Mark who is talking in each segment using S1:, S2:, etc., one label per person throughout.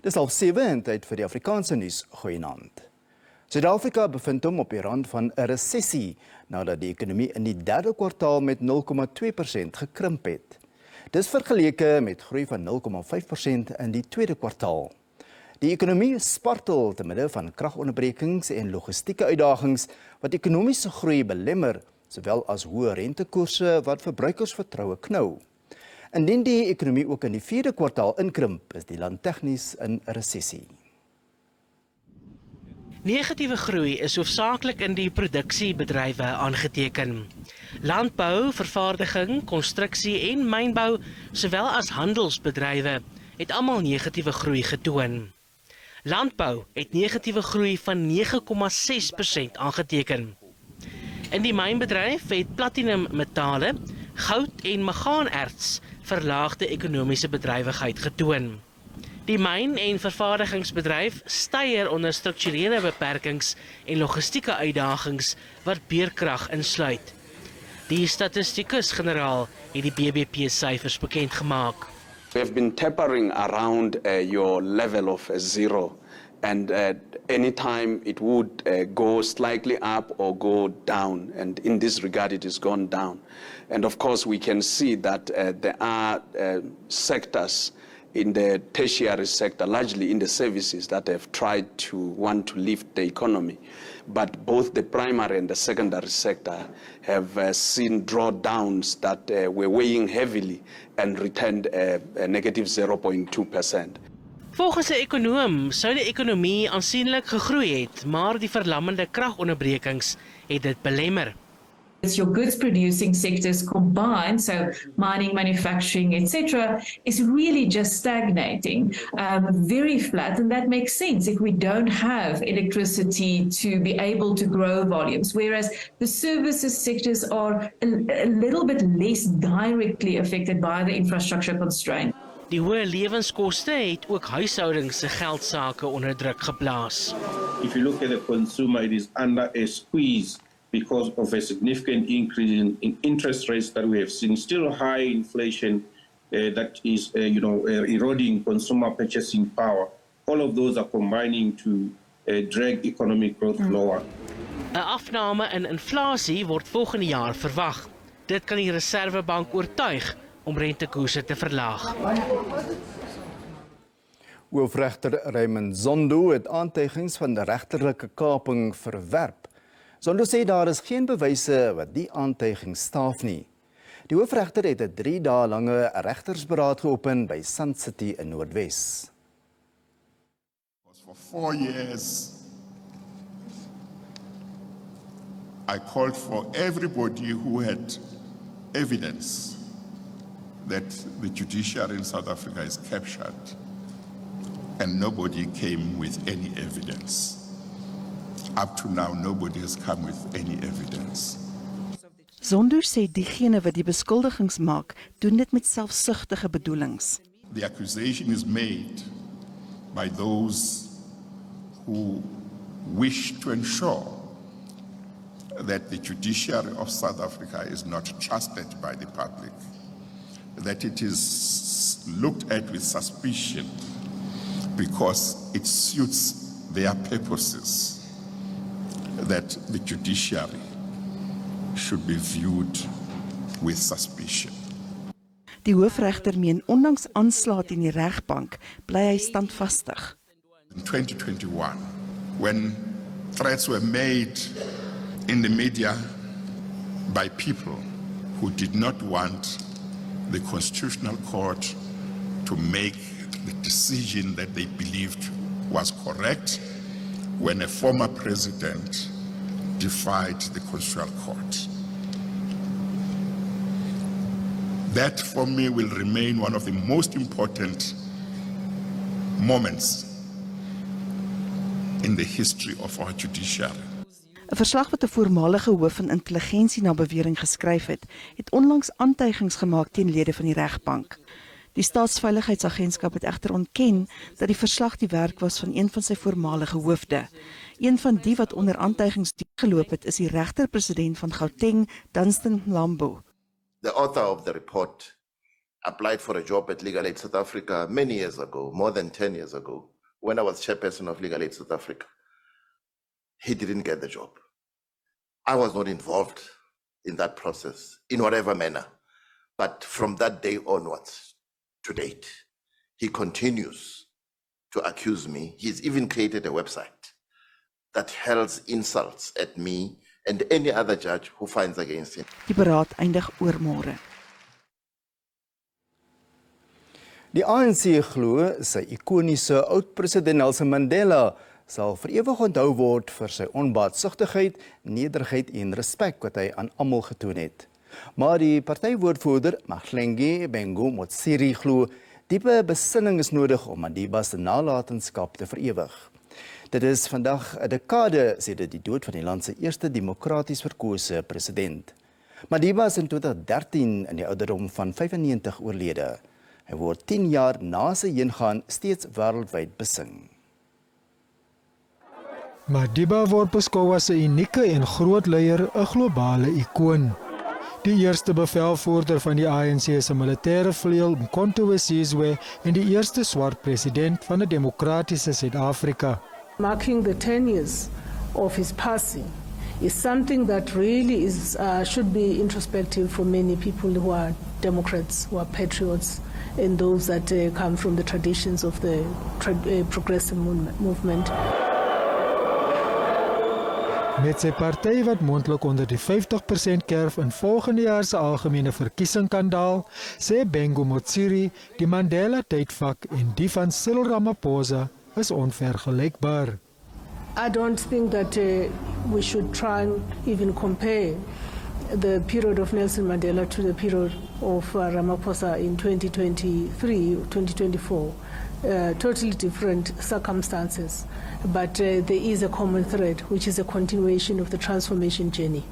S1: Dis al 7 en tyd vir die Afrikaanse Nuus. Goeienaand. Suid-Afrika bevind hom op die rand van 'n resessie nadat die ekonomie in die derde kwartaal met 0,2% gekrimp het. Dis vergeleke met groei van 0,5% in die tweede kwartaal. Die ekonomie spartel te midde van kragonderbrekings en logistieke uitdagings wat ekonomiese groei belemmer, sowel as hoë rentekoerse wat verbruikersvertroue knou. Indien die ekonomie ook in die vierde kwartaal inkrimp, is die land tegnies in 'n resessie.
S2: Negatiewe groei is hoofsaaklik in die produksiebedrywe aangeteken. Landbou, vervaardiging, konstruksie en mynbou, sowel as handelsbedrywe, het almal negatiewe groei getoon. Landbou het negatiewe groei van 9,6% aangeteken. In die mynbedryf het platinum metale, goud en magaanerts verlaagde ekonomiese bedrywigheid getoon. Die myn- en vervaardigingsbedryf styer onder strukturele beperkings en logistieke uitdagings wat beerkrag insluit. Die statistikus-generaal het die BBP-syfers bekend gemaak.
S3: We have been tapering around your level of zero, and anytime it would go slightly up or go down, and in this regard it has gone down. And of course we can see that there are sectors in the tertiary sector, largely in the services, that have tried to want to lift the economy. But both the primary and the secondary sector have seen drawdowns that were weighing heavily and returned a negative 0.2%.
S2: Volgens 'n ekonoom sou die ekonomie aansienlik gegroei het, maar die verlammende kragonderbrekings het dit belemmer.
S4: It's your goods producing sectors combined, so mining, manufacturing, etc., is really just stagnating, very flat, and that makes sense if we don't have electricity to be able to grow volumes, whereas the services sectors are a little bit less directly affected by the infrastructure constraint.
S2: Die hoë lewenskoste het ook huishoudings se geldsake onder druk geplaas.
S5: If you look at the consumer, it is under a squeeze because of a significant increase in interest rates that we have seen, still high inflation that is eroding consumer purchasing power. All of those are combining to drag economic growth lower.
S2: 'n Afname in inflasie word volgende jaar verwag. Dit kan die Reserwebank oortuig om rentekoerse te verlaag.
S1: Hoofregter Raymond Zondo het aantuigings van die regterlike kaping verwerp. Zondo sê daar is geen bewyse wat die aantuiging staaf nie. Die hoofregter het 'n 3 dae lange regtersberaad geopen by Sun City in Noordwes.
S6: For 4 years, I called for everybody who had evidence that the judiciary in South Africa is captured, and nobody came with any evidence. Up to now, nobody has come with any evidence.
S7: Zondo sê diegene wat die beskuldigings maak, doen dit met selfsugtige bedoelings.
S6: The accusation is made by those who wish to ensure that the judiciary of South Africa is not trusted by the public, that it is looked at with suspicion because it suits their purposes, that the judiciary should be viewed with suspicion.
S7: Die hoofregter meen ondanks aanslae teen die regbank, bly hy standvastig.
S6: In 2021, when threats were made in the media by people who did not want the Constitutional Court to make the decision that they believed was correct, when a former president defied the Constitutional Court. That, for me, will remain one of the most important moments in the history of our judiciary.
S7: 'n Verslag wat 'n voormalige hoof van intelligensie na bewering geskryf het, het onlangs aantuigings gemaak teen lede van die regbank. Die Staatsveiligheidsagentskap het egter ontken dat die verslag die werk was van een van sy voormalige hoofde. Een van die wat onder aantuigings geloop het, is die regter-president van Gauteng, Dunstan Lambo.
S8: The author of the report applied for a job at Legal Aid South Africa many years ago, more than 10 years ago. when I was chairperson of Legal Aid South Africa, he didn't get the job. I was not involved in that process in whatever manner. But from that day onwards to date, he continues to accuse me. He's even created a website that hurls insults at me and any other judge who finds against him.
S7: Die beraad eindig oor môre.
S1: Die ANC glo sy ikoniese oud-president Nelson Mandela sal vir ewig onthou word vir sy onbaatsigtigheid, nederigheid en respek wat hy aan almal getoon het. Maar die partywoordvoerder Mahlengi Bengu Motsiri glo diepe besinning is nodig om Madiba se nalatenskap te verewig. Dit is vandag 'n dekade sedert die dood van die land se eerste demokraties verkose president. Madiba is in 2013 in die ouderdom van 95 oorlede. Hy word 10 jaar na sy heengaan steeds wêreldwyd besing.
S9: Madiba word beskou as 'n unieke en groot leier, 'n globale ikoon. Die eerste bevelvoerder van die ANC se militêre vleuel, Mkhonto we Sizwe, en die eerste swart president van 'n demokratiese Suid-Afrika.
S10: Marking the 10 years of his passing is something that really should be introspective for many people who are Democrats, who are patriots, and those that come from the traditions of the progressive movement.
S9: Met sy party wat moontlik onder die 50% kerf in volgende jaar se algemene verkiesing kan daal, sê Bengu Motsiri, die Mandela-tydvak en die van Cyril Ramaphosa is onvergelykbaar.
S10: I don't think that we should try and even compare the period of Nelson Mandela to the period of Ramaphosa in 2023, 2024. Totally different circumstances, but there is a common thread, which is a continuation of the transformation journey.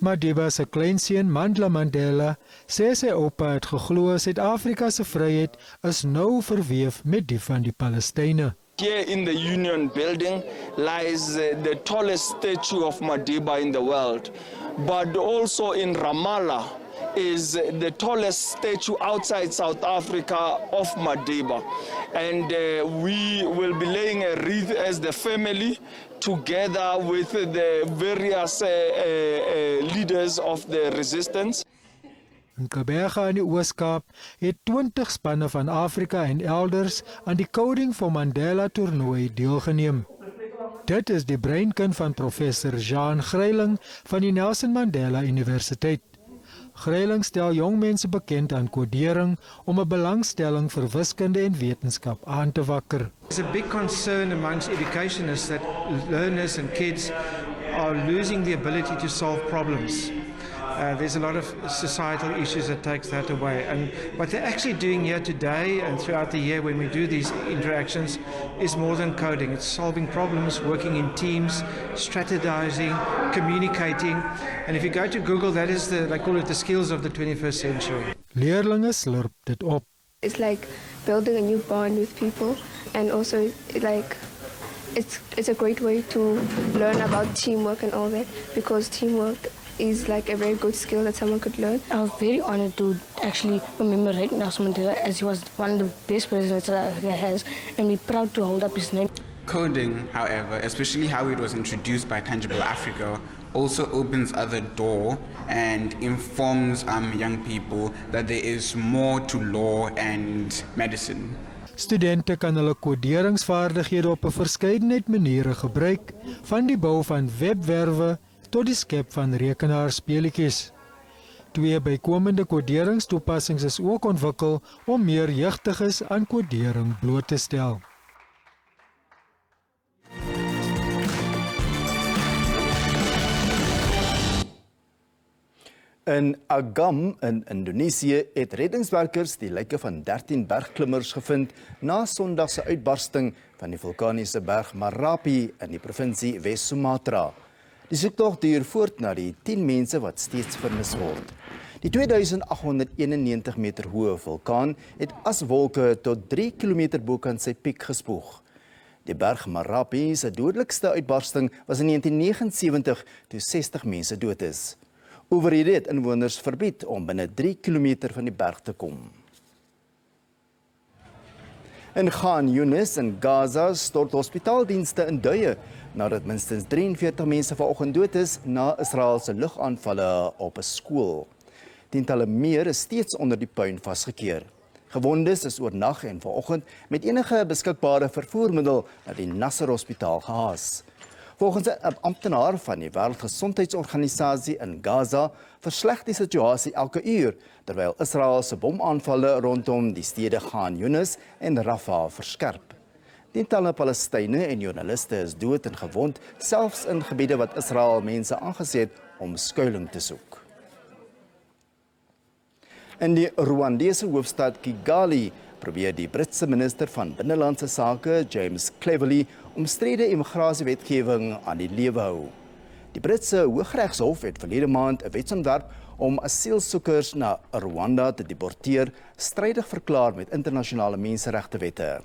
S9: Madiba se kleinseun Mandla Mandela sê sy oupa het geglo Suid-Afrika se vryheid is nou verweef met die van die Palestynë.
S11: Here in the Union Building lies the tallest statue of Madiba in the world, but also in Ramallah is the tallest statue outside South Africa of Madiba. And we will be laying a wreath as the family together with the various leaders of the resistance.
S9: In Kaapstad in die Oos-Kaap het 20 spanne van Afrika en elders aan die Kouding vir Mandela toernooi deelgeneem. Dit is die breinkind van professor Jean Greiling van die Nelson Mandela Universiteit. Greiling stel jong mense bekend aan kodering om 'n belangstelling vir wiskunde en wetenskap aan te wakker.
S12: There's a big concern amongst educationists that learners and kids are losing the ability to solve problems. There's a lot of societal issues that takes that away. And what they're actually doing here today and throughout the year when we do these interactions is more than coding. It's solving problems, working in teams, strategizing, communicating. And if you go to Google, that is they call it the skills of the 21st century.
S9: Leerlinge slurp dit op.
S13: It's like building a new bond with people, and also it's a great way to learn about teamwork and all that, because teamwork is like a very good skill that someone could learn.
S14: I was very honored to actually commemorate Nelson Mandela, as he was one of the best presidents that Africa has, and we're proud to hold up his name.
S15: Coding, however, especially how it was introduced by Tangible Africa, also opens other door and informs young people that there is more to law and medicine.
S9: Studente kan hulle koderingsvaardighede op 'n verskeidenheid maniere gebruik, van die bou van webwerwe tot die skep van rekenaarspeletjies. 2 bykomende koderingstoepassings is ook ontwikkel om meer jeugdiges aan kodering bloot te stel.
S1: In Agam in Indonesië het reddingswerkers die lyke van 13 bergklimmers gevind na Sondag se uitbarsting van die vulkaniese berg Merapi in die provinsie Wes-Sumatra. Die soektog duur voort na die 10 mense wat steeds vermis word. Die 2891 meter hoë vulkaan het aswolke tot 3 kilometer bokant sy piek gespoeg. Die berg Merapi se dodelikste uitbarsting was in 1979 toe 60 mense dood is. Owerhede het inwoners verbied om binne 3 kilometer van die berg te kom. In Khan Yunis in Gaza stort hospitaaldienste in duie nadat minstens 43 mense vanoggend dood is na Israëlse lugaanvalle op 'n skool. Tientalle meer is steeds onder die puin vasgekeer. Gewondes is oornag en vanoggend met enige beskikbare vervoermiddel na die Nasser Hospitaal gehaas. Volgens 'n amptenaar van die Wêreldgesondheidsorganisasie in Gaza versleg die situasie elke uur, terwyl Israel se bomaanvalle rondom die stede Khan Yunis en Rafah verskerp. Tientalle Palestynë en joernaliste is dood en gewond, selfs in gebiede wat Israel mense aangesê het om skuilings te soek. In die Rwandese hoofstad Kigali probeer die Britse minister van Binnelandse Sake, James Cleverly, omstrede immigrasiewetgewing aan die lewe hou. Die Britse Hooggeregshof het verlede maand 'n wetsontwerp om asielsoekers na Rwanda te deporteer, strydig verklaar met internasionale menseregtewette.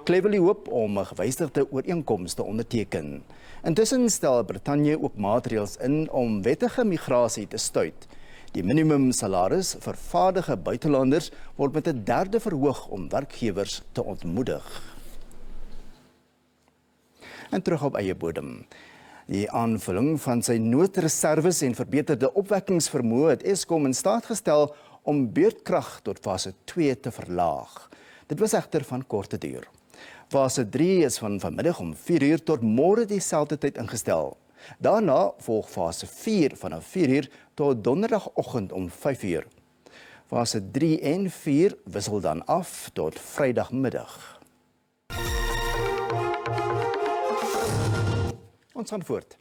S1: Cleverly hoop om 'n gewysigde ooreenkoms te onderteken. Intussen stel Brittanje ook maatreëls in om wettige migrasie te stuit. Die minimumsalaris vir vaardige buitelanders word met 'n derde verhoog om werkgewers te ontmoedig. En terug op eie bodem. Die aanvulling van sy noodreserwes en verbeterde opwekkingsvermoë het Eskom in staat gestel om beurtkrag tot fase 2 te verlaag. Dit was egter van korte duur. Fase 3 is van vanmiddag om 4 uur tot môre dieselfde tyd ingestel. Daarna volg fase 4 vanaf 4 uur tot donderdagoggend om 5 uur. Fase 3 en 4 wissel dan af tot Vrydagmiddag. Ons gaan voort.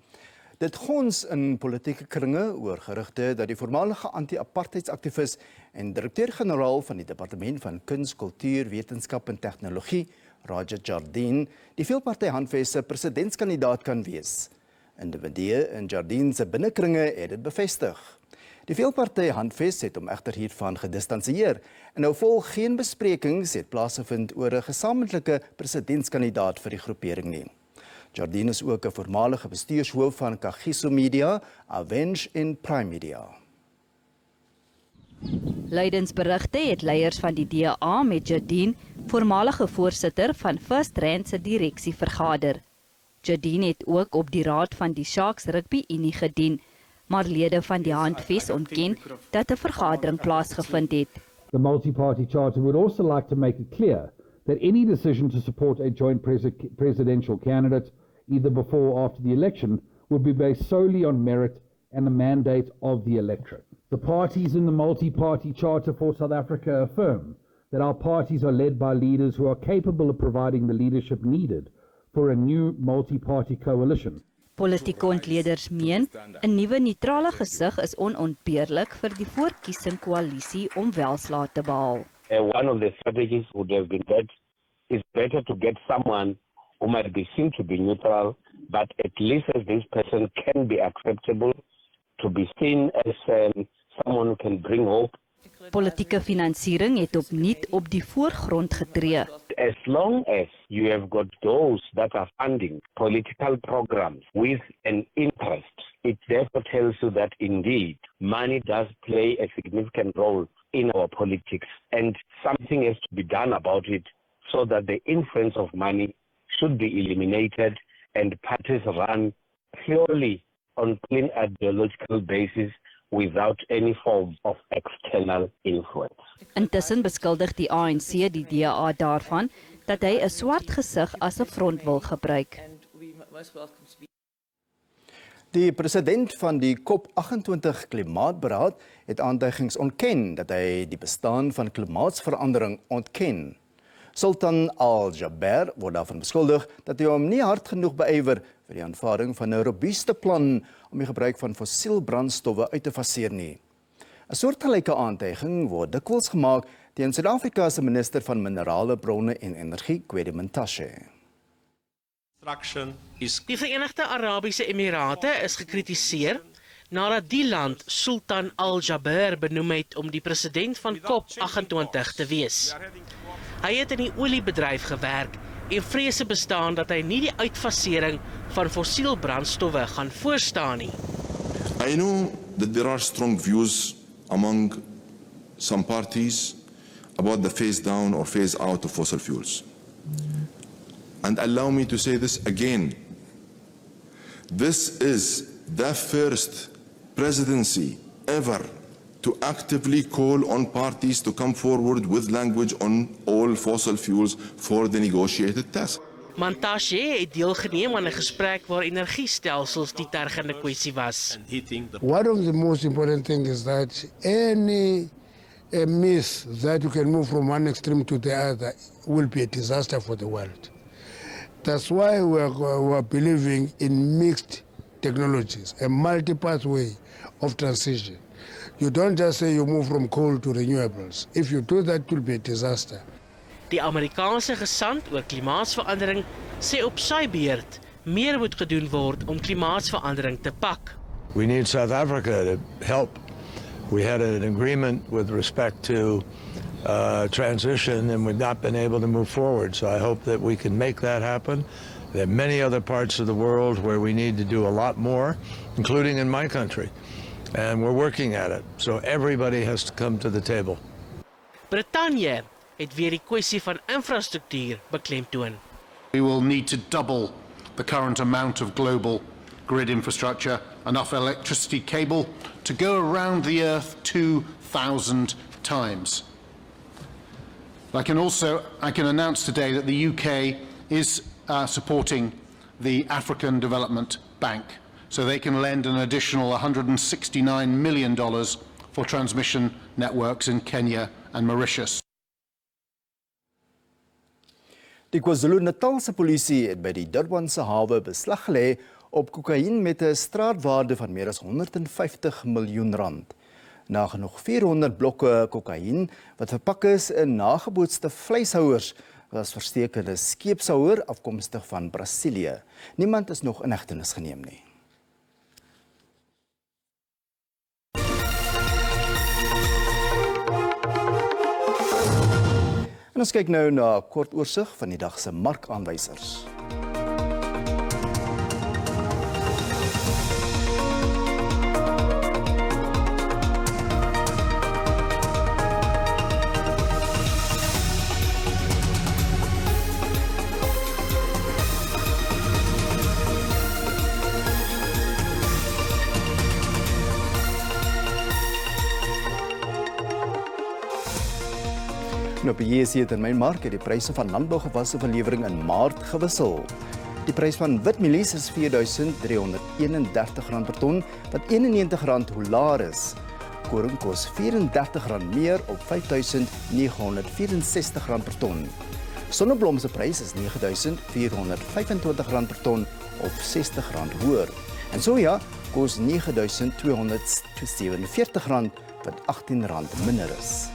S1: Dit gons in politieke kringe oor gerugte dat die voormalige anti-apartheidsaktivis en direkteur-generaal van die Departement van Kuns, Kultuur, Wetenskap en Tegnologie, Roger Jardine, die veelpartyhandves se presidentskandidaat kan wees. Individue in Jardine se binnekringe het dit bevestig. Die veelpartyhandves het hom egter hiervan gedistansieer en nou volg geen besprekings het plaasgevind oor 'n gesamentlike presidentskandidaat vir die groepering nie. Jardine is ook 'n voormalige bestuurshoof van Kagiso Media, Avenge en Prime Media.
S16: Lydensberigte het leiers van die DA met Jardine, voormalige voorsitter van First Rand se direksie vergader. Jardine het ook op die raad van die Sharks Rugby Unie gedien, maar lede van die handves ontken dat 'n vergadering plaasgevind het.
S17: The multi-party charter would also like to make it clear that any decision to support a joint presidential candidate, either before or after the election, would be based solely on merit and the mandate of the electorate. The parties in the multi-party charter for South Africa affirm that our parties are led by leaders who are capable of providing the leadership needed for a new multi-party coalition.
S16: Politieke ontleeders meen 'n nuwe neutrale gesig is onontbeerlik vir die voorkiesing koalisie om welslae te behaal.
S18: One of the strategies would have been that it's better to get someone who might be seen to be neutral, but at least as this person can be acceptable, to be seen as someone who can bring hope.
S16: Politieke finansiering het opnuut op die voorgrond getree.
S18: As long as you have got those that are funding political programs with an interest, it therefore tells you that indeed money does play a significant role in our politics, and something has to be done about it so that the influence of money should be eliminated and parties run purely on clean ideological basis without any form of external influence.
S16: Intussen beskuldig die ANC die DA daarvan dat hy 'n swart gesig as 'n front wil gebruik.
S1: Die president van die COP28 Klimaatberaad het aantuigings ontken dat hy die bestaan van klimaatsverandering ontken. Sultan Al-Jaber word daarvan beskuldig dat hy hom nie hard genoeg beywer vir die aanvaarding van 'n robuuste plan om die gebruik van fossiel brandstowwe uit te faseer nie. 'n Soortgelyke aantuiging word dikwels gemaak teen Suid-Afrika se minister van Minerale Bronne en Energie, Gwede Mantashe.
S2: Die Verenigde Arabiese Emirate is gekritiseer nadat die land Sultan Al-Jaber benoem het om die president van COP28 te wees. Hy het in die oliebedryf gewerk en vrese bestaan dat hy nie die uitfasering van fossiel brandstowwe gaan voorstaan nie.
S19: I know that there are strong views among some parties about the phase down or phase out of fossil fuels. And allow me to say this again. This is the first presidency ever to actively call on parties to come forward with language on all fossil fuels for the negotiated task.
S2: Mantashe het deelgeneem aan 'n gesprek waar energiestelsels die tergende kwessie was.
S20: One of the most important things is that any miss that you can move from one extreme to the other will be a disaster for the world. That's why we are believing in mixed technologies, a multi-path way of transition. You don't just say you move from coal to renewables. If you do that, it will be a disaster.
S2: Die Amerikaanse gesant oor klimaatsverandering sê op sy beurt meer moet gedoen word om klimaatsverandering te pak.
S21: We need South Africa to help. We had an agreement with respect to transition and we've not been able to move forward. So I hope that we can make that happen. There are many other parts of the world where we need to do a lot more, including in my country. And we're working at it. So everybody has to come to the table.
S2: Brittanje het weer die kwessie van infrastruktuur beklemtoon.
S22: We will need to double the current amount of global grid infrastructure, enough electricity cable to go around the Earth 2,000 times. I can announce today that the UK is supporting the African Development Bank, so they can lend an additional $169 million for transmission networks in Kenya and Mauritius.
S1: Die KwaZulu-Natalse polisie het by die Durbanse hawe beslag gelê op kokain met 'n straatwaarde van meer as R150 miljoen. Nagenoeg 400 blokke kokain wat verpak is in nagebootste vleishouers was versteek in 'n skeepshouer afkomstig van Brasilië. Niemand is nog in hegtenis geneem nie. En ons kyk nou na 'n kort oorsig van die dag se markaanwysers. Op die JSE-termynmark het die pryse van landbougewasse verlewering in Maart gewissel. Die prys van witmielies is R4.331 per ton, wat R91 hoe laer is. Koring kos R34 meer op R5.964 per ton. Sonneblom se prys is R9.425 per ton of R60 hoër. En soja kos R9.247 wat R18 minder is.